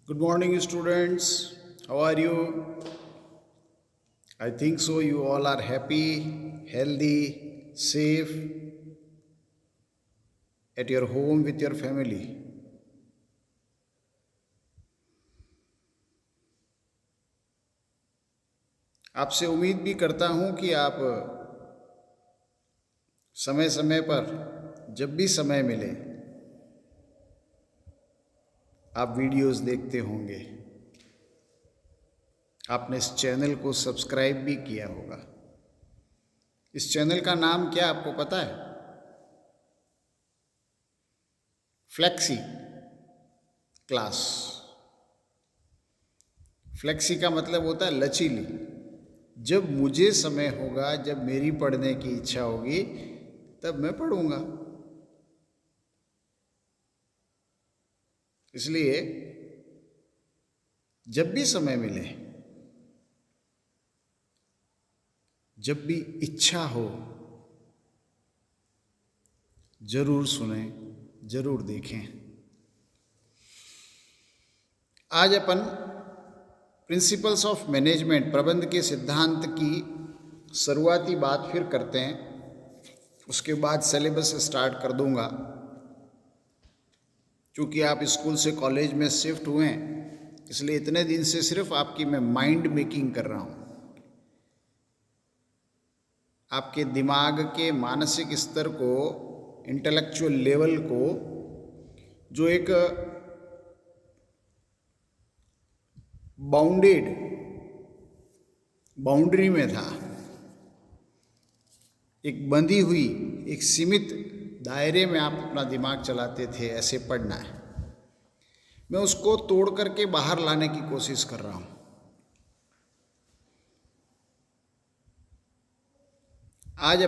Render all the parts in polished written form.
Good morning, students. How are you? I think so. You all are happy, healthy, safe at your home with your family. आपसे उम्मीद भी करता हूँ कि आप समय समय पर जब भी समय मिले आप वीडियोस देखते होंगे। आपने इस चैनल को सब्सक्राइब भी किया होगा। इस चैनल का नाम क्या आपको पता है? Flexi class. फ्लेक्सी का मतलब होता है लचीली। जब मुझे समय होगा, जब मेरी पढ़ने की इच्छा होगी, तब मैं पढ़ूंगा। इसलिए जब भी समय मिले, जब भी इच्छा हो, जरूर सुने, जरूर देखें। आज अपन प्रिंसिपल्स ऑफ मैनेजमेंट, प्रबंध के सिद्धांत की शुरुआती बात फिर करते हैं। उसके बाद सिलेबस स्टार्ट कर दूंगा। क्योंकि आप स्कूल से कॉलेज में शिफ्ट हुए हैं, इसलिए इतने दिन से सिर्फ आपकी मैं माइंड मेकिंग कर रहा हूँ। आपके दिमाग के मानसिक स्तर को, इंटेलेक्चुअल लेवल को, जो एक बाउंड्री में था, एक बंधी हुई, एक सीमित दायरे में आप अपना दिमाग चलाते थे, ऐसे पढ़ना है। मैं उसको तोड़ करके बाहर लाने की कोशिश कर रहा हूँ। आज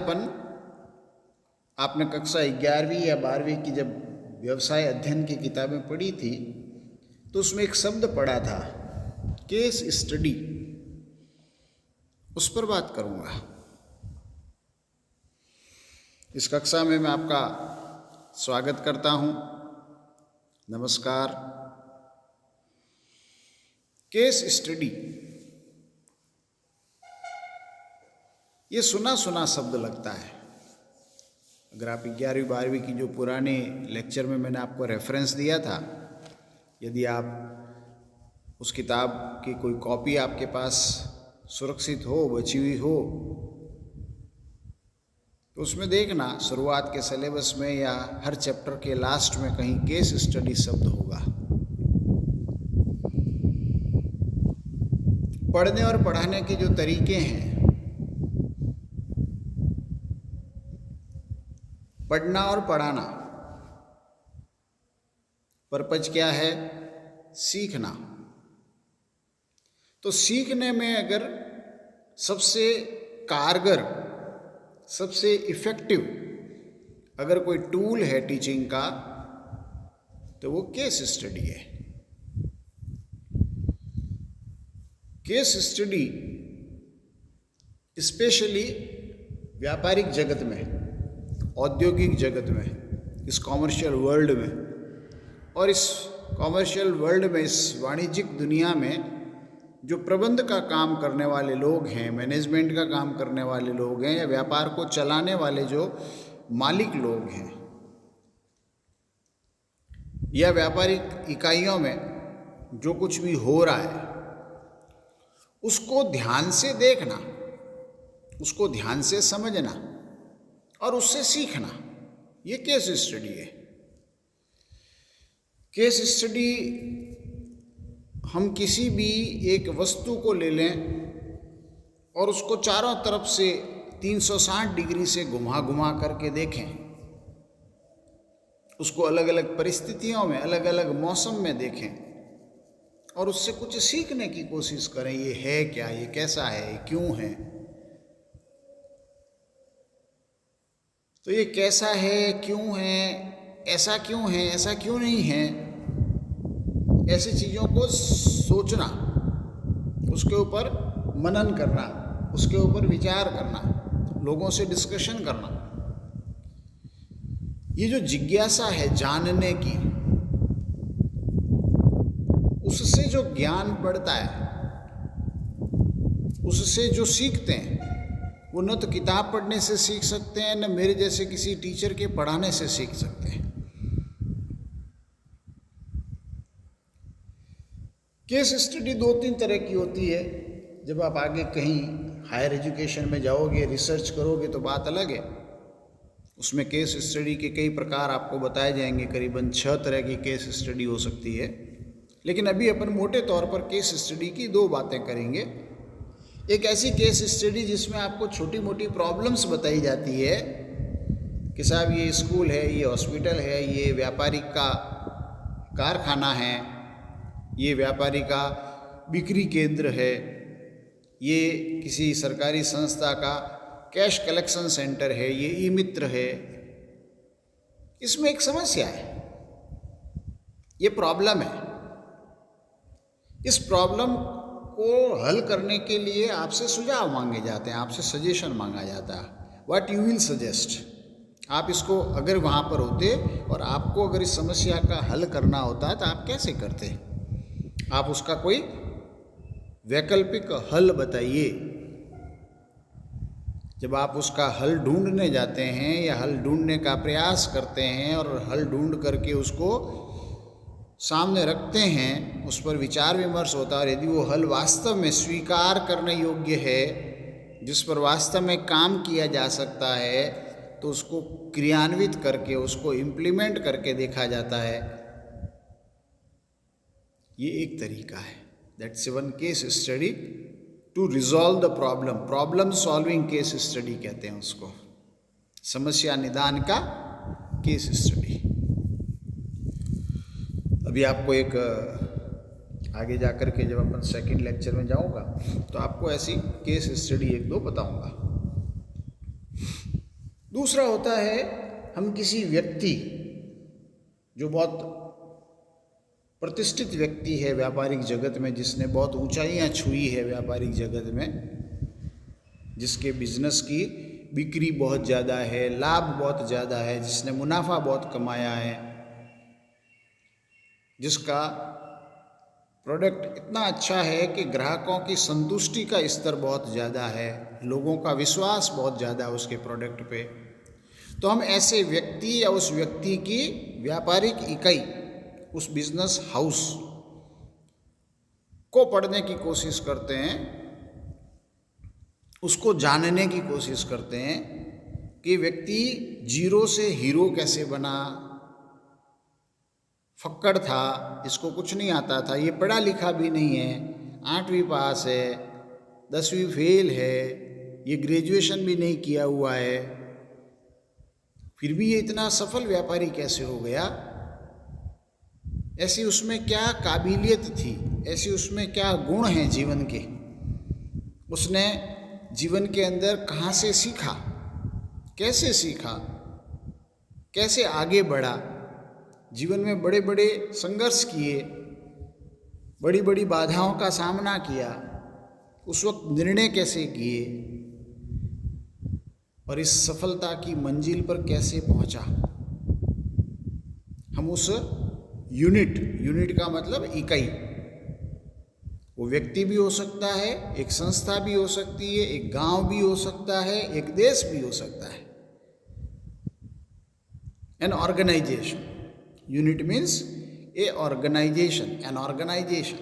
आपने कक्षा 11वीं या 12वीं की जब व्यवसाय अध्ययन की किताबें पढ़ी थी, तो उसमें एक शब्द पढ़ा था, केस स्टडी। उस पर बात करूंगा। इस कक्षा में मैं आपका स्वागत करता हूं। नमस्कार। केस स्टडी, ये सुना सुना शब्द लगता है। अगर आप 11वीं 12वीं की जो पुराने लेक्चर में मैंने आपको रेफरेंस दिया था, यदि आप उस किताब की कोई कॉपी आपके पास सुरक्षित हो, बची हुई हो, तो उसमें देखना शुरुआत के सिलेबस में या हर चैप्टर के लास्ट में कहीं केस स्टडी शब्द होगा। पढ़ने और पढ़ाने के जो तरीके हैं, पढ़ना और पढ़ाना, पर्पज क्या है? सीखना। तो सीखने में अगर सबसे कारगर, सबसे इफेक्टिव अगर कोई टूल है टीचिंग का, तो वो केस स्टडी है। केस स्टडी स्पेशली व्यापारिक जगत में, औद्योगिक जगत में, इस कॉमर्शियल वर्ल्ड में, और इस कॉमर्शियल वर्ल्ड में, इस वाणिज्यिक दुनिया में जो प्रबंध का काम करने वाले लोग हैं, मैनेजमेंट का काम करने वाले लोग हैं, या व्यापार को चलाने वाले जो मालिक लोग हैं, या व्यापारिक इकाइयों में जो कुछ भी हो रहा है, उसको ध्यान से देखना, उसको ध्यान से समझना और उससे सीखना, ये केस स्टडी है। केस स्टडी, हम किसी भी एक वस्तु को ले लें और उसको चारों तरफ से 360 डिग्री से घुमा घुमा करके देखें, उसको अलग अलग परिस्थितियों में, अलग अलग मौसम में देखें और उससे कुछ सीखने की कोशिश करें। ये है क्या, ये कैसा है, ये क्यों है, तो ये कैसा है, क्यों है, ऐसा क्यों है, ऐसा क्यों नहीं है, ऐसी चीज़ों को सोचना, उसके ऊपर मनन करना, उसके ऊपर विचार करना, लोगों से डिस्कशन करना। ये जो जिज्ञासा है जानने की, उस उससे जो ज्ञान बढ़ता है, उससे जो सीखते हैं, वो न तो किताब पढ़ने से सीख सकते हैं, न मेरे जैसे किसी टीचर के पढ़ाने से सीख सकते हैं। केस स्टडी 2-3 तरह की होती है। जब आप आगे कहीं हायर एजुकेशन में जाओगे, रिसर्च करोगे तो बात अलग है। उसमें केस स्टडी के कई प्रकार आपको बताए जाएंगे, करीबन 6 तरह की केस स्टडी हो सकती है। लेकिन अभी अपन मोटे तौर पर केस स्टडी की 2 बातें करेंगे। एक ऐसी केस स्टडी जिसमें आपको छोटी मोटी प्रॉब्लम्स बताई जाती है कि साहब ये स्कूल है, ये हॉस्पिटल है, ये व्यापारी का कारखाना है, ये व्यापारी का बिक्री केंद्र है, ये किसी सरकारी संस्था का कैश कलेक्शन सेंटर है, ये ई मित्र है। इसमें एक समस्या है, ये प्रॉब्लम है। इस प्रॉब्लम को हल करने के लिए आपसे सुझाव मांगे जाते हैं, आपसे सजेशन मांगा जाता है। What you will suggest. आप इसको अगर वहाँ पर होते और आपको अगर इस समस्या का हल करना होता है तो आप कैसे करते? आप उसका कोई वैकल्पिक हल बताइए। जब आप उसका हल ढूंढने जाते हैं या हल ढूंढने का प्रयास करते हैं और हल ढूंढ करके उसको सामने रखते हैं, उस पर विचार विमर्श होता है, और यदि वो हल वास्तव में स्वीकार करने योग्य है, जिस पर वास्तव में काम किया जा सकता है, तो उसको क्रियान्वित करके, उसको इम्प्लीमेंट करके देखा जाता है। ये एक तरीका है। That's one case study to resolve the problem. Problem solving case study कहते हैं उसको, समस्या निदान का केस स्टडी। अभी आपको एक आगे जा कर के जब अपन सेकंड लेक्चर में जाऊंगा तो आपको ऐसी केस स्टडी 1-2 बताऊंगा। दूसरा होता है, हम किसी व्यक्ति जो बहुत प्रतिष्ठित व्यक्ति है व्यापारिक जगत में, जिसने बहुत ऊंचाइयां छुई है व्यापारिक जगत में, जिसके बिजनेस की बिक्री बहुत ज़्यादा है, लाभ बहुत ज़्यादा है, जिसने मुनाफा बहुत कमाया है, जिसका प्रोडक्ट इतना अच्छा है कि ग्राहकों की संतुष्टि का स्तर बहुत ज़्यादा है, लोगों का विश्वास बहुत ज़्यादा है उसके प्रोडक्ट पे, तो हम ऐसे व्यक्ति या उस व्यक्ति की व्यापारिक इकाई, उस बिजनेस हाउस को पढ़ने की कोशिश करते हैं, उसको जानने की कोशिश करते हैं कि व्यक्ति जीरो से हीरो कैसे बना। फक्कड़ था, इसको कुछ नहीं आता था, ये पढ़ा लिखा भी नहीं है, 8वीं पास है, 10वीं फेल है, ये ग्रेजुएशन भी नहीं किया हुआ है, फिर भी ये इतना सफल व्यापारी कैसे हो गया? ऐसी उसमें क्या काबिलियत थी, ऐसी उसमें क्या गुण हैं जीवन के, उसने जीवन के अंदर कहाँ से सीखा, कैसे सीखा, कैसे आगे बढ़ा, जीवन में बड़े बड़े संघर्ष किए, बड़ी बड़ी बाधाओं का सामना किया, उस वक्त निर्णय कैसे किए और इस सफलता की मंजिल पर कैसे पहुंचा। हम उस यूनिट का मतलब इकाई, वो व्यक्ति भी हो सकता है, एक संस्था भी हो सकती है, एक गांव भी हो सकता है, एक देश भी हो सकता है। An organisation, unit means a organisation, an organisation.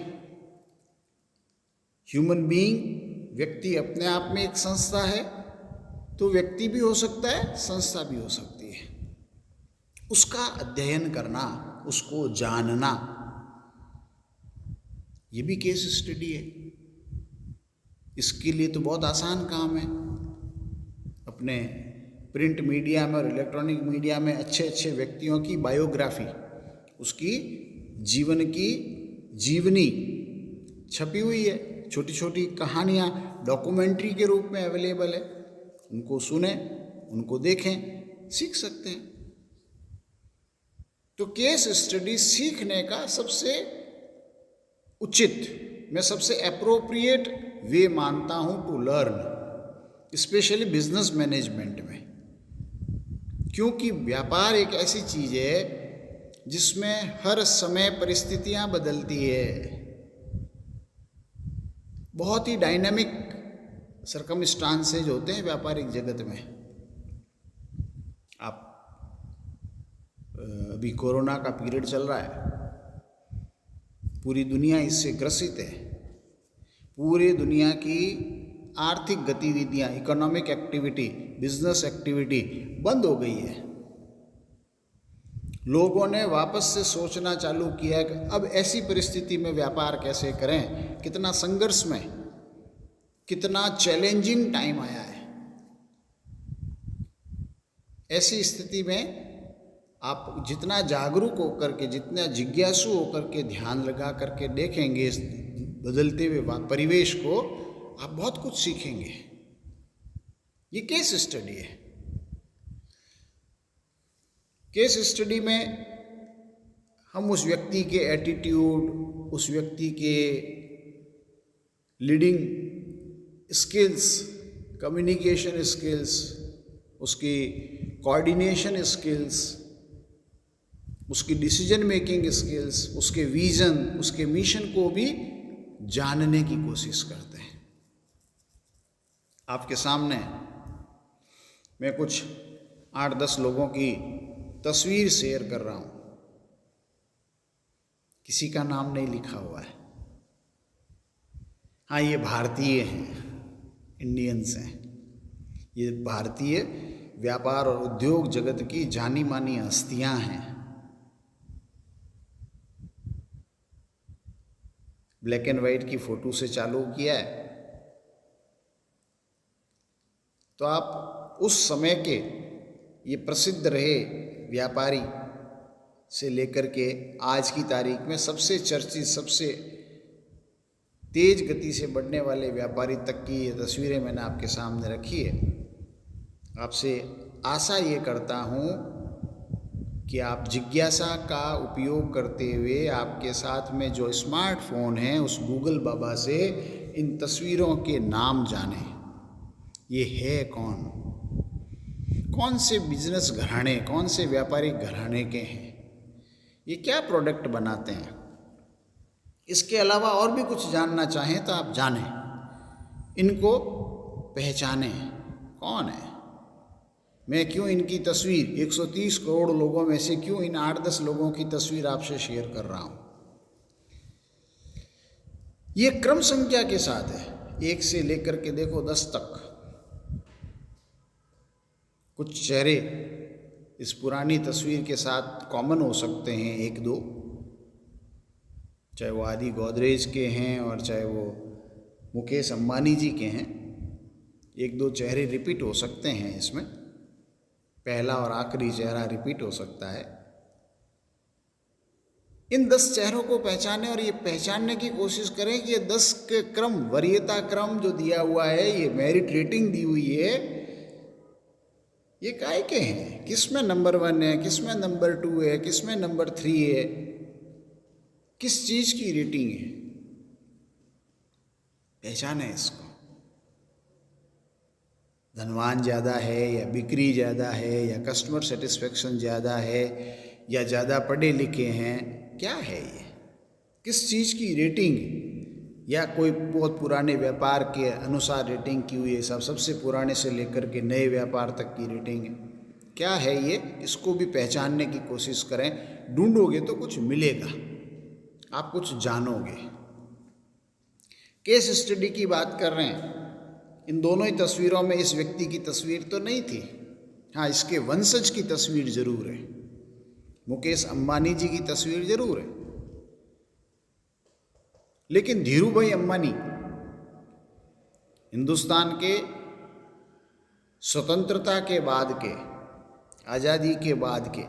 Human being, व्यक्ति अपने आप में एक संस्था है, तो व्यक्ति भी हो सकता है, संस्था भी हो सकती है। उसका अध्ययन करना, उसको जानना, ये भी केस स्टडी है। इसके लिए तो बहुत आसान काम है। अपने प्रिंट मीडिया में और इलेक्ट्रॉनिक मीडिया में अच्छे अच्छे व्यक्तियों की बायोग्राफी, उसकी जीवन की जीवनी छपी हुई है, छोटी छोटी कहानियाँ डॉक्यूमेंट्री के रूप में अवेलेबल है। उनको सुने, उनको देखें, सीख सकते हैं। तो केस स्टडी सीखने का सबसे उचित, मैं सबसे एप्रोप्रिएट वे मानता हूं to learn, especially business management में। क्योंकि व्यापार एक ऐसी चीज़ है जिसमें हर समय परिस्थितियां बदलती है। बहुत ही डायनामिक सर्कमस्टांसेज होते हैं व्यापारिक जगत में। आप अभी कोरोना का पीरियड चल रहा है, पूरी दुनिया इससे ग्रसित है। पूरी दुनिया की आर्थिक गतिविधियां, इकोनॉमिक एक्टिविटी, बिजनेस एक्टिविटी बंद हो गई है। लोगों ने वापस से सोचना चालू किया कि अब ऐसी परिस्थिति में व्यापार कैसे करें। कितना संघर्ष में, कितना चैलेंजिंग टाइम आया है। ऐसी स्थिति में आप जितना जागरूक होकर के, जितना जिज्ञासु होकर के ध्यान लगा करके देखेंगे इस बदलते हुए परिवेश को, आप बहुत कुछ सीखेंगे। ये केस स्टडी है। केस स्टडी में हम उस व्यक्ति के एटीट्यूड, उस व्यक्ति के लीडिंग स्किल्स, कम्युनिकेशन स्किल्स, उसकी कोऑर्डिनेशन स्किल्स, उसकी डिसीजन मेकिंग स्किल्स, उसके विजन, उसके मिशन को भी जानने की कोशिश करते हैं। आपके सामने मैं कुछ 8-10 लोगों की तस्वीर शेयर कर रहा हूँ। किसी का नाम नहीं लिखा हुआ है। हाँ, ये भारतीय हैं, इंडियंस हैं। ये भारतीय व्यापार और उद्योग जगत की जानी मानी हस्तियां हैं। ब्लैक एंड वाइट की फोटो से चालू किया है तो आप उस समय के ये प्रसिद्ध रहे व्यापारी से लेकर के आज की तारीख में सबसे चर्चित, सबसे तेज गति से बढ़ने वाले व्यापारी तक की ये तस्वीरें मैंने आपके सामने रखी है। आपसे आशा ये करता हूँ कि आप जिज्ञासा का उपयोग करते हुए आपके साथ में जो स्मार्टफोन है उस गूगल बाबा से इन तस्वीरों के नाम जानें। ये है कौन, कौन से बिजनेस घराने, कौन से व्यापारिक घराने के हैं, ये क्या प्रोडक्ट बनाते हैं। इसके अलावा और भी कुछ जानना चाहें तो आप जानें, इनको पहचानें कौन है। मैं क्यों इनकी तस्वीर 130 करोड़ लोगों में से क्यों इन 8-10 लोगों की तस्वीर आपसे शेयर कर रहा हूँ। ये क्रम संख्या के साथ है, 1 से लेकर के देखो 10 तक। कुछ चेहरे इस पुरानी तस्वीर के साथ कॉमन हो सकते हैं, 1-2, चाहे वो आदि गोदरेज के हैं और चाहे वो मुकेश अंबानी जी के हैं। 1-2 चेहरे रिपीट हो सकते हैं इसमें, पहला और आखिरी चेहरा रिपीट हो सकता है। इन 10 चेहरों को पहचानें और ये पहचानने की कोशिश करें कि ये 10 के क्रम, वरीयता क्रम जो दिया हुआ है, ये मेरिट रेटिंग दी हुई है, ये काय के हैं, किस में नंबर 1 है, किस में नंबर 2 है, किस में नंबर 3 है, किस चीज़ की रेटिंग है। पहचाने इसको। धनवान ज़्यादा है या बिक्री ज़्यादा है या कस्टमर सेटिस्फेक्शन ज़्यादा है या ज़्यादा पढ़े लिखे हैं, क्या है ये, किस चीज़ की रेटिंग, या कोई बहुत पुराने व्यापार के अनुसार रेटिंग की हुई है। सबसे पुराने से लेकर के नए व्यापार तक की रेटिंग है, क्या है ये, इसको भी पहचानने की कोशिश करें। ढूंढोगे तो कुछ मिलेगा, आप कुछ जानोगे। केस स्टडी की बात कर रहे हैं, इन दोनों ही तस्वीरों में इस व्यक्ति की तस्वीर तो नहीं थी। हाँ, इसके वंशज की तस्वीर जरूर है, मुकेश अंबानी जी की तस्वीर जरूर है। लेकिन धीरूभाई अंबानी हिंदुस्तान के स्वतंत्रता के बाद के, आज़ादी के बाद के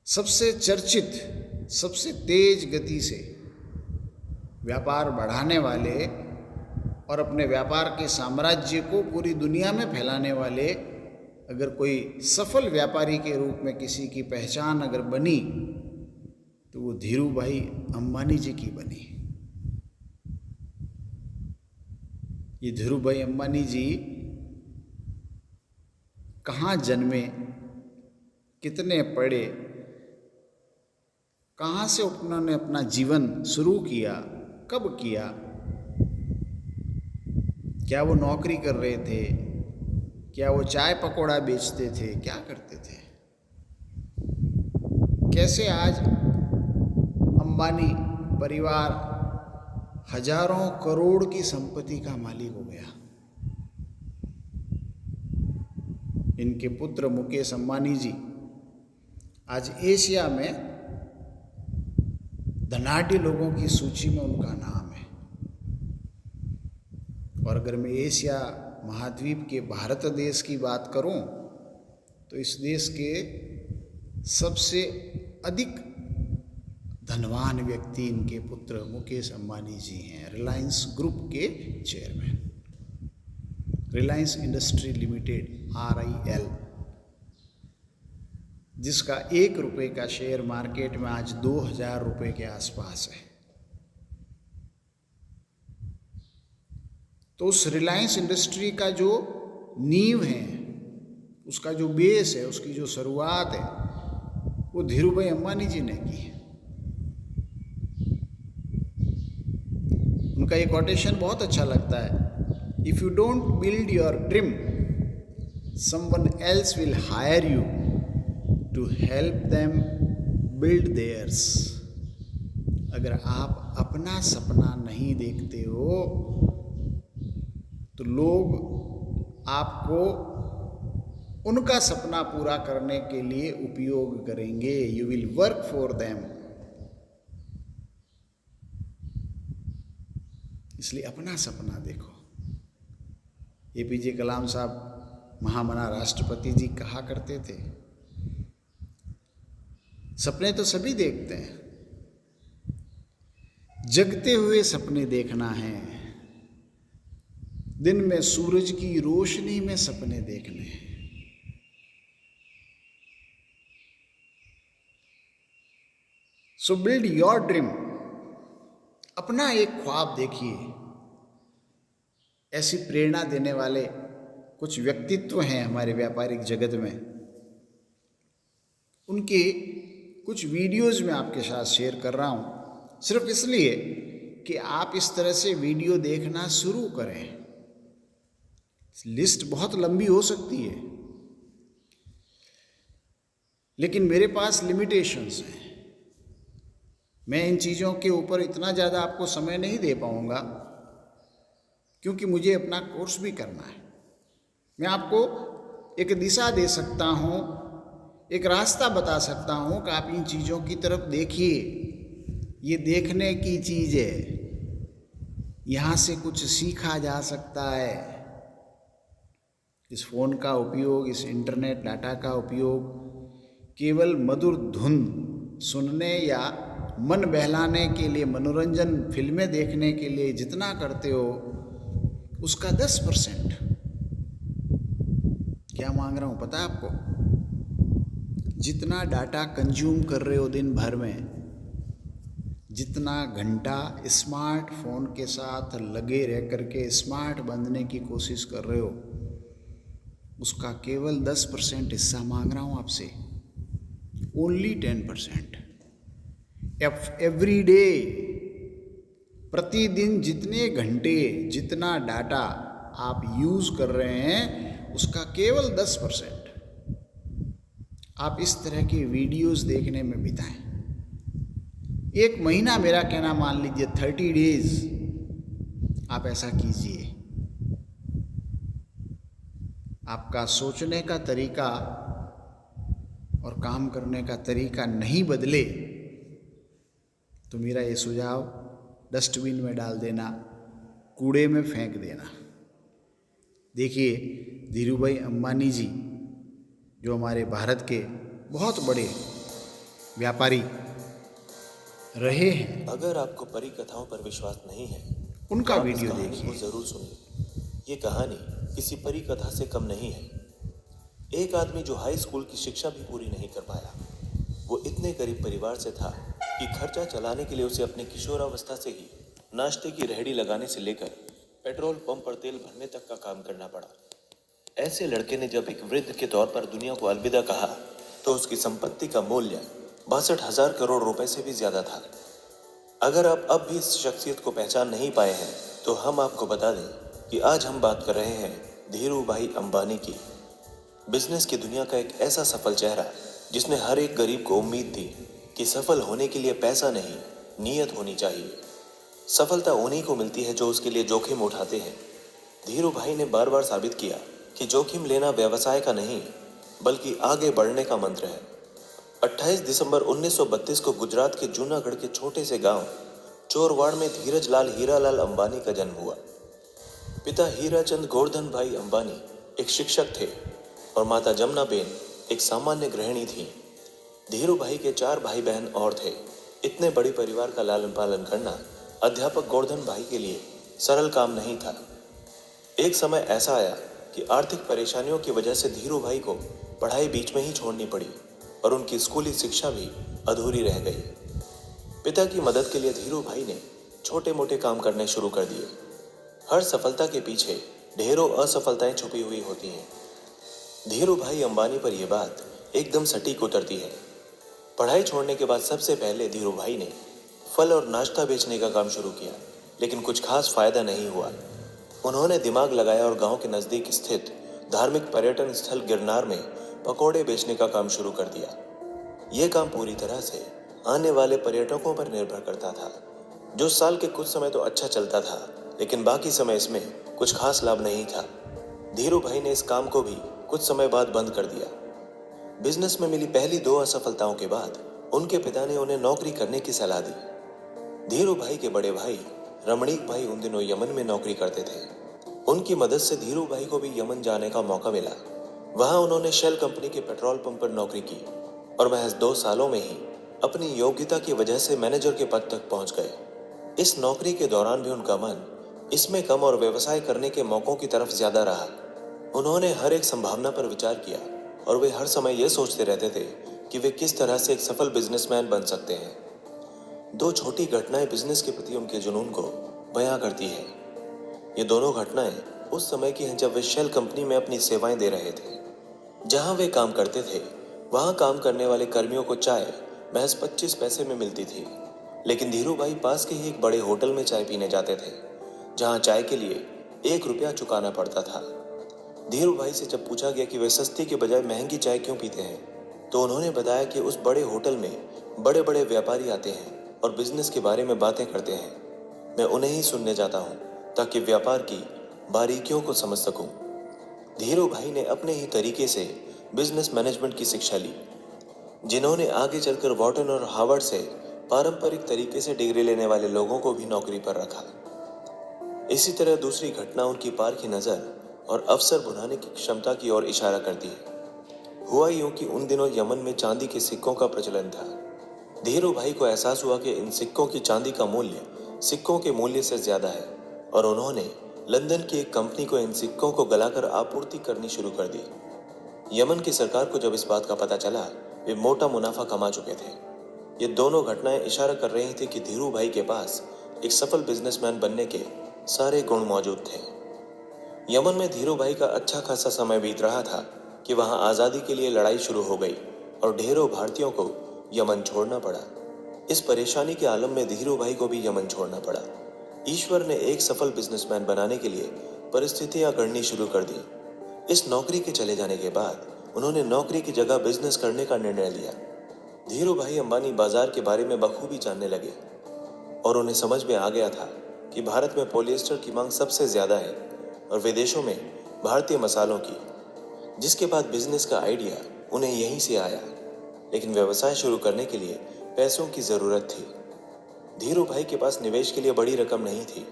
सबसे चर्चित, सबसे तेज गति से व्यापार बढ़ाने वाले और अपने व्यापार के साम्राज्य को पूरी दुनिया में फैलाने वाले, अगर कोई सफल व्यापारी के रूप में किसी की पहचान अगर बनी तो वो धीरूभाई अंबानी जी की बनी। ये धीरूभाई अंबानी जी कहाँ जन्मे, कितने पढ़े, कहाँ से उन्होंने अपना जीवन शुरू किया, कब किया, क्या वो नौकरी कर रहे थे, क्या वो चाय पकौड़ा बेचते थे, क्या करते थे, कैसे आज अंबानी परिवार हजारों करोड़ की संपत्ति का मालिक हो गया। इनके पुत्र मुकेश अंबानी जी आज एशिया में धनाढ्य लोगों की सूची में उनका नाम है। और अगर मैं एशिया महाद्वीप के भारत देश की बात करूं तो इस देश के सबसे अधिक धनवान व्यक्ति इनके पुत्र मुकेश अंबानी जी हैं। रिलायंस ग्रुप के chairman, Reliance industry limited RIL, जिसका 1 रुपये का शेयर मार्केट में आज 2000 रुपये के आसपास है। तो उस रिलायंस इंडस्ट्री का जो नींव है, उसका जो बेस है, उसकी जो शुरुआत है, वो धीरूभाई अंबानी जी ने की है। उनका ये कोटेशन बहुत अच्छा लगता है, if you don't build your dream someone else will hire you to help them build theirs. अगर आप अपना सपना नहीं देखते हो तो लोग आपको उनका सपना पूरा करने के लिए उपयोग करेंगे। You will work for them. इसलिए अपना सपना देखो। APJ कलाम साहब महामना राष्ट्रपति जी कहा करते थे, सपने तो सभी देखते हैं, जगते हुए सपने देखना है, दिन में सूरज की रोशनी में सपने देखने हैं। सो बिल्ड योर ड्रीम। अपना एक ख्वाब देखिए। ऐसी प्रेरणा देने वाले कुछ व्यक्तित्व हैं हमारे व्यापारिक जगत में, उनके कुछ वीडियोस मैं आपके साथ शेयर कर रहा हूं, सिर्फ इसलिए कि आप इस तरह से वीडियो देखना शुरू करें। लिस्ट बहुत लंबी हो सकती है, लेकिन मेरे पास लिमिटेशंस हैं। मैं इन चीज़ों के ऊपर इतना ज़्यादा आपको समय नहीं दे पाऊंगा, क्योंकि मुझे अपना कोर्स भी करना है। मैं आपको एक दिशा दे सकता हूँ, एक रास्ता बता सकता हूँ कि आप इन चीज़ों की तरफ देखिए, ये देखने की चीज़ है, यहाँ से कुछ सीखा जा सकता है। इस फ़ोन का उपयोग, इस इंटरनेट डाटा का उपयोग केवल मधुर धुन सुनने या मन बहलाने के लिए, मनोरंजन फिल्में देखने के लिए जितना करते हो, उसका 10%। क्या मांग रहा हूँ पता है आपको? जितना डाटा कंज्यूम कर रहे हो दिन भर में, जितना घंटा स्मार्टफोन के साथ लगे रह करके स्मार्ट बनने की कोशिश कर रहे हो, उसका केवल 10% हिस्सा मांग रहा हूँ आपसे। ओनली 10%। एवरी डे, प्रतिदिन जितने घंटे, जितना डाटा आप यूज़ कर रहे हैं, उसका केवल 10% आप इस तरह के वीडियोस देखने में बिताएं। 1 महीना, मेरा कहना मान लीजिए 30 डेज आप ऐसा कीजिए। आपका सोचने का तरीका और काम करने का तरीका नहीं बदले तो मेरा ये सुझाव डस्टबिन में डाल देना, कूड़े में फेंक देना। देखिए, धीरूभाई अंबानी जी जो हमारे भारत के बहुत बड़े व्यापारी रहे हैं, अगर आपको परी कथाओं पर विश्वास नहीं है, उनका आप इस वीडियो कहानी देखिए। को जरूर सुनिए। ये कहानी किसी परी कथा से कम नहीं है। एक आदमी जो हाई स्कूल की शिक्षा भी पूरी नहीं कर पाया, वो इतने गरीब परिवार से था कि खर्चा चलाने के लिए उसे अपने किशोरावस्था से ही नाश्ते की रेहड़ी लगाने से लेकर पेट्रोल पंप पर तेल भरने तक का काम करना पड़ा। ऐसे लड़के ने जब एक वृद्ध के तौर पर दुनिया को अलविदा कहा, तो उसकी संपत्ति का मूल्य 62,000 करोड़ रुपए से भी ज्यादा था। अगर आप अब भी इस शख्सियत को पहचान नहीं पाए हैं तो हम आपको बता दें कि आज हम बात कर रहे हैं धीरू भाई अंबानी की। बिजनेस की दुनिया का एक ऐसा सफल चेहरा जिसने हर एक गरीब को उम्मीद दी कि सफल होने के लिए पैसा नहीं, नीयत होनी चाहिए। सफलता उन्हीं को मिलती है जो उसके लिए जोखिम उठाते हैं। धीरू भाई ने बार बार साबित किया कि जोखिम लेना व्यवसाय का नहीं बल्कि आगे बढ़ने का मंत्र है। 28 दिसंबर 1932 को गुजरात के जूनागढ़ के छोटे से गांव चोरवाड़ में धीरज लाल हीरालाल अंबानी का जन्म हुआ। पिता हीराचंद गोवर्धन भाई अंबानी एक शिक्षक थे और माता जमुना बेन एक सामान्य गृहिणी थी। धीरू भाई के 4 भाई बहन और थे। इतने बड़े परिवार का लालन पालन करना अध्यापक गोवर्धन भाई के लिए सरल काम नहीं था। एक समय ऐसा आया कि आर्थिक परेशानियों की वजह से धीरू भाई को पढ़ाई बीच में ही छोड़नी पड़ी और उनकी स्कूली शिक्षा भी अधूरी रह गई। पिता की मदद के लिए धीरू भाई ने छोटे मोटे काम करने शुरू कर दिए। हर सफलता के पीछे ढेरों असफलताएं छुपी हुई होती हैं। धीरू भाई अंबानी पर यह बात एकदम सटीक उतरती है। पढ़ाई छोड़ने के बाद सबसे पहले धीरू भाई ने फल और नाश्ता बेचने का काम शुरू किया, लेकिन कुछ खास फायदा नहीं हुआ। उन्होंने दिमाग लगाया और गांव के नजदीक स्थित धार्मिक पर्यटन स्थल गिरनार में पकौड़े बेचने का काम शुरू कर दिया। यह काम पूरी तरह से आने वाले पर्यटकों पर निर्भर करता था। जो साल के कुछ समय तो अच्छा चलता था, लेकिन बाकी समय इसमें कुछ खास लाभ नहीं था। धीरू भाई ने इस काम को भी कुछ समय बाद बंद कर दिया। बिजनेस में मिली पहली 2 असफलताओं के बाद उनके पिता ने उन्हें नौकरी करने की सलाह दी। धीरू भाई के बड़े भाई रमणीक भाई उन दिनों यमन में नौकरी करते थे। उनकी मदद से धीरू भाई को भी यमन जाने का मौका मिला। वहां उन्होंने शेल कंपनी के पेट्रोल पंप पर नौकरी की और महज 2 सालों में ही अपनी योग्यता की वजह से मैनेजर के पद तक पहुंच गए। इस नौकरी के दौरान भी उनका मन इसमें कम और व्यवसाय करने के मौकों की तरफ ज्यादा रहा। उन्होंने हर एक संभावना पर विचार किया और वे हर समय यह सोचते रहते थे कि वे किस तरह से एक सफल बिजनेसमैन बन सकते हैं। 2 छोटी घटनाएं बिजनेस के प्रति उनके जुनून को बयां करती है। ये दोनों घटनाएं उस समय की हैं जब वे शेल कंपनी में अपनी सेवाएं दे रहे थे। जहां वे काम करते थे वहां काम करने वाले कर्मियों को चाय महज 25 पैसे में मिलती थी, लेकिन धीरू भाई पास के ही एक बड़े होटल में चाय पीने जाते थे जहां चाय के लिए 1 रुपया चुकाना पड़ता था। धीरू भाई से जब पूछा गया कि वे सस्ती के बजाय महंगी चाय क्यों पीते हैं, तो उन्होंने बताया कि उस बड़े होटल में बड़े बड़े व्यापारी आते हैं और बिजनेस के बारे में बातें करते हैं। मैं उन्हें ही सुनने जाता हूं ताकि व्यापार की बारीकियों को समझ सकूं। धीरू भाई ने अपने ही तरीके से बिजनेस मैनेजमेंट की शिक्षा ली, जिन्होंने आगे चलकर वॉर्टन और हार्वर्ड से पारंपरिक तरीके से डिग्री लेने वाले लोगों को भी नौकरी पर रखा। इसी तरह दूसरी घटना उनकी पारखी नजर और अवसर बुनाने की क्षमता की ओर इशारा करती है। हुआ यूं कि उन दिनों यमन में चांदी के सिक्कों का प्रचलन था। धीरू भाई को एहसास हुआ कि इन सिक्कों की चांदी का मूल्य सिक्कों के मूल्य से ज्यादा है और उन्होंने लंदन की एक कंपनी को इन सिक्कों को गलाकर आपूर्ति करनी शुरू कर दी। यमन की सरकार को जब इस बात का पता चला, वे मोटा मुनाफा कमा चुके थे। ये दोनों घटनाएं इशारा कर रही थी कि धीरू भाई के पास एक सफल बिजनेसमैन बनने के सारे गुण मौजूद थे। यमन में धीरू भाई का अच्छा खासा समय बीत रहा था कि वहां आज़ादी के लिए लड़ाई शुरू हो गई और ढेरों भारतीयों को यमन छोड़ना पड़ा। इस परेशानी के आलम में धीरू भाई को भी यमन छोड़ना पड़ा। ईश्वर ने एक सफल बिजनेसमैन बनाने के लिए परिस्थितियां गढ़नी शुरू कर दी। इस नौकरी के चले जाने के बाद उन्होंने नौकरी की जगह बिजनेस करने का निर्णय लिया। धीरू भाई अंबानी बाजार के बारे में बखूबी जानने लगे और उन्हें समझ में आ गया था कि भारत में पॉलिएस्टर की मांग सबसे ज्यादा है और विदेशों में भारतीय मसालों की, जिसके बाद बिजनेस का आइडिया उन्हें यहीं से आया। लेकिन व्यवसाय शुरू करने के लिए पैसों की जरूरत थी। धीरू भाई के पास निवेश के लिए बड़ी रकम नहीं थी,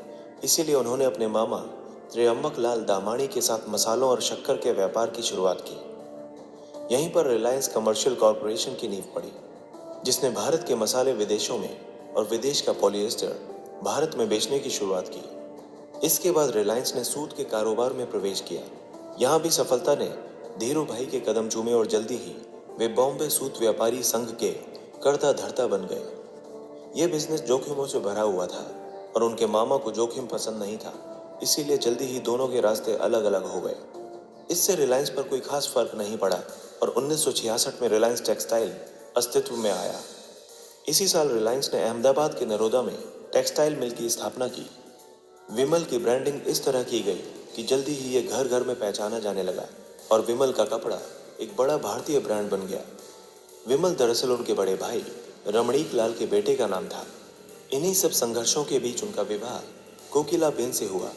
इसीलिए उन्होंने अपने मामा त्र्यंबक लाल दामाणी के साथ मसालों और शक्कर के व्यापार की शुरुआत की। यहीं पर रिलायंस कमर्शियल कॉरपोरेशन की नींव पड़ी, जिसने भारत के मसाले विदेशों में और विदेश का पॉलिएस्टर भारत में बेचने की शुरुआत की। इसके बाद रिलायंस ने सूत के कारोबार में प्रवेश किया। यहाँ भी सफलता ने धीरू भाई के कदम चूमे और जल्दी ही वे बॉम्बे सूत व्यापारी संघ के कर्ता धर्ता बन गए। यह बिजनेस जोखिमों से भरा हुआ था और उनके मामा को जोखिम पसंद नहीं था, इसीलिए जल्दी ही दोनों के रास्ते अलग अलग हो गए। इससे रिलायंस पर कोई खास फर्क नहीं पड़ा और 1966 में रिलायंस टेक्सटाइल अस्तित्व में आया। इसी साल रिलायंस ने अहमदाबाद के नरोदा में टेक्सटाइल मिल की स्थापना की। विमल की ब्रांडिंग इस तरह की गई कि जल्दी ही ये घर घर में पहचाना जाने लगा और विमल का कपड़ा एक बड़ा भारतीय ब्रांड बन गया। विमल दरअसल उनके बड़े भाई रमणीक लाल के बेटे का नाम था। इन्हीं सब संघर्षों के बीच उनका विवाह कोकिला बेन से हुआ,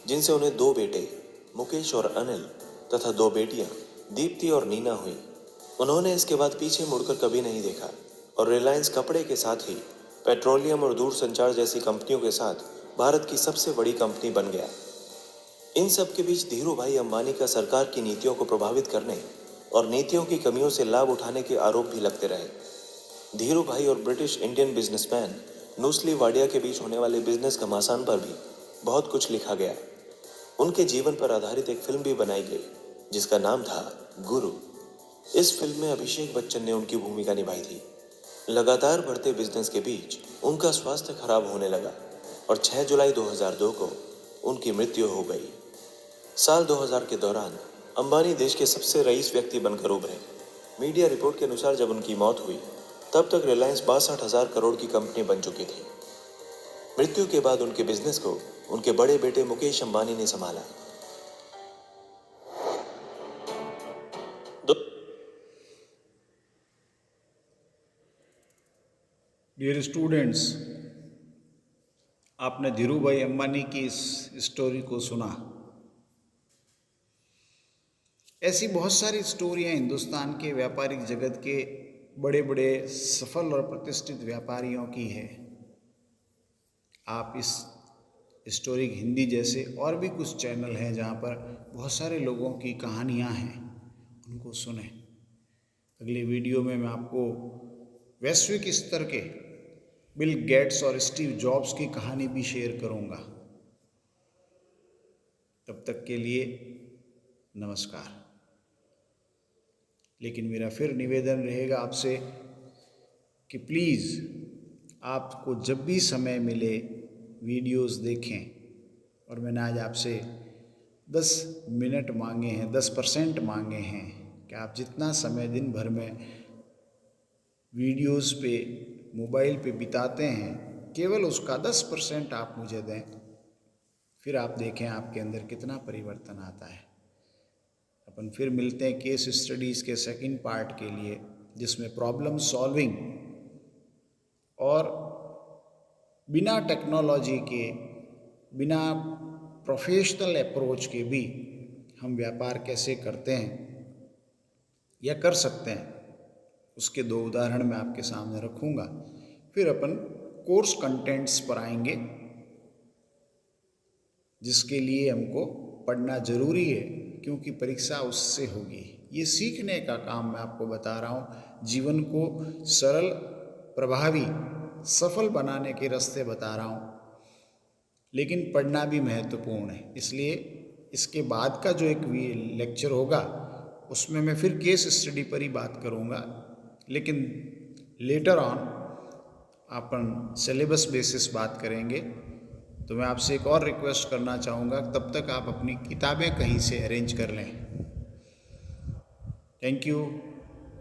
जिनसे उन्हें 2 बेटे मुकेश और अनिल तथा 2 बेटियां दीप्ति और नीना हुई। उन्होंने इसके बाद पीछे मुड़कर कभी नहीं देखा और रिलायंस कपड़े के साथ ही पेट्रोलियम और दूरसंचार जैसी कंपनियों के साथ भारत की सबसे बड़ी कंपनी बन गया। इन सब के बीच धीरू भाई अंबानी का सरकार की नीतियों को प्रभावित करने और नीतियों की कमियों से लाभ उठाने के आरोप भी लगते रहे। धीरू भाई और ब्रिटिश इंडियन बिजनेसमैन नूसली वाडिया के बीच होने वाले बिजनेस घमासान पर भी बहुत कुछ लिखा गया। उनके जीवन पर आधारित एक फिल्म भी बनाई गई जिसका नाम था गुरु। इस फिल्म में अभिषेक बच्चन ने उनकी भूमिका निभाई थी। लगातार बढ़ते बिजनेस के बीच उनका स्वास्थ्य खराब होने लगा और 6 जुलाई 2002 को उनकी मृत्यु हो गई। साल 2000 के दौरान अंबानी देश के सबसे रईस व्यक्ति बनकर उभरे। मीडिया रिपोर्ट के अनुसार जब उनकी मौत हुई तब तक रिलायंस 62,000 करोड़ की कंपनी बन चुकी थी। मृत्यु के बाद उनके बिजनेस को उनके बड़े बेटे मुकेश अंबानी ने संभाला। डियर स्टूडेंट्स, आपने धीरू भाई अंबानी की इस स्टोरी को सुना। ऐसी बहुत सारी स्टोरियां हिंदुस्तान के व्यापारिक जगत के बड़े बड़े सफल और प्रतिष्ठित व्यापारियों की है। आप इस स्टोरी हिंदी जैसे और भी कुछ चैनल हैं जहाँ पर बहुत सारे लोगों की कहानियाँ हैं, उनको सुने। अगली वीडियो में मैं आपको वैश्विक स्तर के बिल गेट्स और स्टीव जॉब्स की कहानी भी शेयर करूँगा। तब तक के लिए नमस्कार। लेकिन मेरा फिर निवेदन रहेगा आपसे कि प्लीज़ आपको जब भी समय मिले वीडियोस देखें। और मैंने आज आपसे 10 मिनट मांगे हैं, 10% मांगे हैं कि आप जितना समय दिन भर में वीडियोस पे मोबाइल पे बिताते हैं, केवल उसका 10% आप मुझे दें। फिर आप देखें आपके अंदर कितना परिवर्तन आता है। अपन फिर मिलते हैं केस स्टडीज़ के सेकंड पार्ट के लिए, जिसमें प्रॉब्लम सॉल्विंग और बिना टेक्नोलॉजी के, बिना प्रोफेशनल अप्रोच के भी हम व्यापार कैसे करते हैं या कर सकते हैं, उसके 2 उदाहरण मैं आपके सामने रखूँगा। फिर अपन कोर्स कंटेंट्स पर आएंगे, जिसके लिए हमको पढ़ना ज़रूरी है क्योंकि परीक्षा उससे होगी। ये सीखने का काम मैं आपको बता रहा हूँ, जीवन को सरल, प्रभावी, सफल बनाने के रास्ते बता रहा हूँ। लेकिन पढ़ना भी महत्वपूर्ण है, इसलिए इसके बाद का जो एक लेक्चर होगा उसमें मैं फिर केस स्टडी पर ही बात करूँगा। लेकिन later on upon syllabus basis बात करेंगे। तो मैं आपसे एक और रिक्वेस्ट करना चाहूँगा, तब तक आप अपनी किताबें कहीं से अरेंज कर लें। Thank you.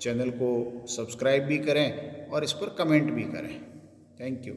चैनल को सब्सक्राइब भी करें और इस पर कमेंट भी करें। Thank you.